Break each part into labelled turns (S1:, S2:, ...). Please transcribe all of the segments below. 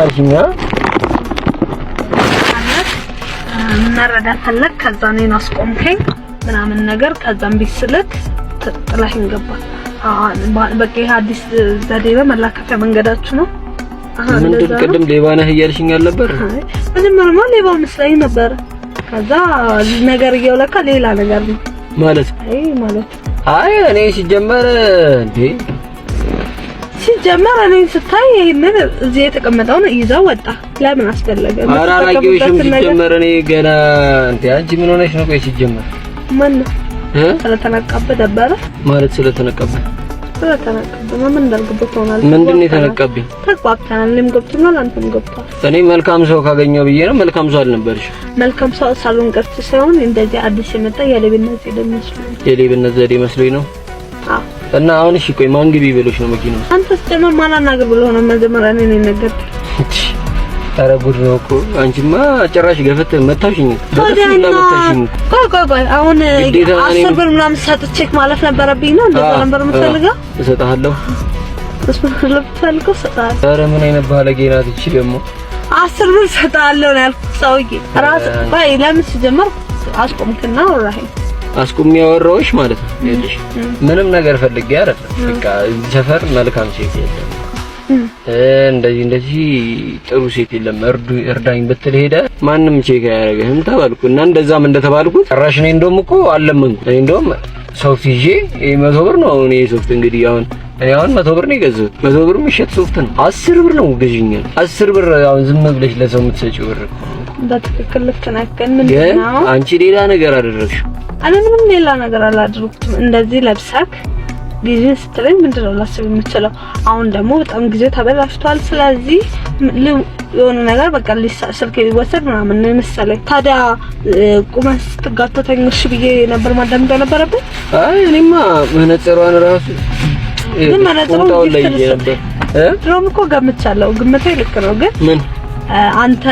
S1: አልሽኛ
S2: መረዳት ፈለክ ከዛ እኔን አስቆምከኝ ምናምን ነገር ከዛም ቢስልክ ጥላሽን ገባ በቃ ይሄ አዲስ ዘዴ በመላከፈ መንገዳችሁ ነው
S1: ምንድን ቅድም ሌባ ነህ እያልሽኝ አልነበር
S2: ምንም ሌባ መስለኝ ነበር ከዛ ነገር እየወለካ ሌላ ነገር ነው
S1: ማለት አይ እኔ ሲጀመር እኔ ስታይ ይሄንን እዚህ የተቀመጠው ነው ይዘው ወጣ ለምን አስፈለገ አራራቂውሽም ሲጀመር እኔ ገና አንቺ ምን ሆነሽ ነው ቆይ ሲጀመር
S2: ማን ስለተነቀበ ደበረ ማለት
S1: ስለተነቀበ
S2: ምን እንዳልገባው ሆናል
S1: ምንድነው የተነቀበኝ
S2: ተቋጥተናል እኔም ገብቶኛል አንተም ገብቷል
S1: እኔ መልካም ሰው ካገኘው ብዬ ነው መልካም ሰው አልነበርሽ
S2: መልካም ሰው ሳሎን ቀርቼ ሳይሆን እንደዚህ አዲስ የመጣ የሌብነት ዘዴ መስሎኝ ነው አዎ
S1: እና አሁን እሺ ቆይ ማን ግቢ ብሎሽ ነው መኪናው
S2: አንተስ ደግሞ ማናናገር ብሎ ነው መጀመሪያ እኔ ነኝ ነገርኩ
S1: ኧረ ጉድ ነው እኮ አንቺማ ጭራሽ ገፈት መታሽኝ
S2: ቆይ አሁን 10 ብር ምናምን ሰጥቼክ ማለፍ ነበረብኝ ነው እንደዛ ነበር የምትፈልገው
S1: እሰጥሃለሁ
S2: ስለምትፈልገው እሰጥሃለሁ
S1: ኧረ ምን አይነት ባለጌ ናት እቺ ደግሞ
S2: 10 ብር እሰጥሃለሁ ነው ያልኩት ሰውዬ ራስ ቆይ ለምን ሲጀመር አስቆምክና ወራኸኝ
S1: አስቆም ያወራውሽ ማለት ነው ይልሽ ምንም ነገር ፈልጌ አይደለም በቃ ሰፈር መልካም ሴት የለም እንደዚህ ጥሩ ሴት የለም እርዳኝ ብትል ሄደ ማንም ቼክ ያያረጋህም ተባልኩና እንደዛም እንደተባልኩ ጭራሽ እኔ እንደውም እኮ አለመንኩ እኔ እንደውም ሶፍት ይዤ 100 ብር ነው እኔ ሶፍት እንግዲህ አሁን 100 ብር ነው የገዛሁት 100 ብር የሚሸጥ ሶፍት ነው 10 ብር ነው ገዥኛል 10 ብር አሁን ዝም ብለሽ ለሰው የምትሰጪው ብር
S2: በትክክል ልክ ነህ ግን ምንድነው
S1: አንቺ ሌላ ነገር አደረግሽ
S2: እኔ ምንም ሌላ ነገር አላደረኩትም እንደዚህ ለብሰክ ጊዜ ስትለኝ ምንድነው ላስብ የምችለው አሁን ደግሞ በጣም ጊዜው ተበላሽቷል ስለዚህ የሆነ ነገር በቃ ስልክ ቢወሰድ ምናምን ነው መሰለኝ ታዲያ ቁመስ ትጋተተኝሽ ብዬ ነበር ማዳም ነበረብኝ
S1: አይ እኔማ መነጽሯን ራሱ
S2: ግን መነጽሯን ድሮም እኮ ገምቻለሁ ግምቴ ልክ ነው ግን ምን አንተ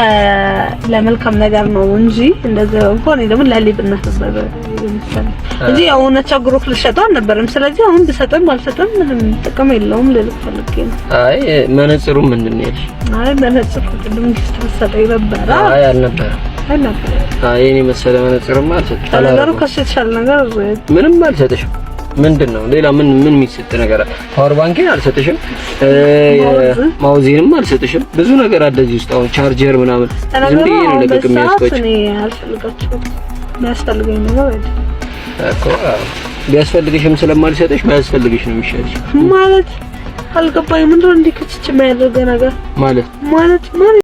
S2: ለመልካም ነገር ነው እንጂ እንደዚህ እንኳን ደግሞ ለሊብነት ነበር ይመስላል እንጂ አሁን ቸግሮክ ልሸጠው አልነበረም ስለዚህ አሁን ብሰጥም ባልሰጥም ምንም ጥቅም የለውም ልልክ ፈልጌ ነው
S1: አይ መነጽሩ ምንድን ነው ያልሽ
S2: አይ መነጽሩ ቅድም ስትሰጠኝ ነበር
S1: አይ አልነበረም አይ እኔ መሰለ መነጽርማ አልሰጥም
S2: ነገሩ ከሰጥሻል ነገር
S1: ምንም አልሰጥሽም ምንድነው ሌላ ምን የሚሰጥ ነገር ፓወር ባንክን አልሰጥሽም ማውዚንም አልሰጥሽም ብዙ ነገር አለ እዚህ ውስጥ አሁን ቻርጀር ምናምን ዝም ብዬ ነው ለቀቅ የሚያስቆጭ
S2: እኔ አልፈልጋችሁም የሚያስፈልገኝ ነገር አይደል
S1: እኮ ቢያስፈልግሽም ስለማልሰጥሽ ባያስፈልግሽ ነው የሚሻልሽ
S2: ማለት አልገባኝም ምንድነው እንዲህ ከችች የሚያደርገው ነገር ማለት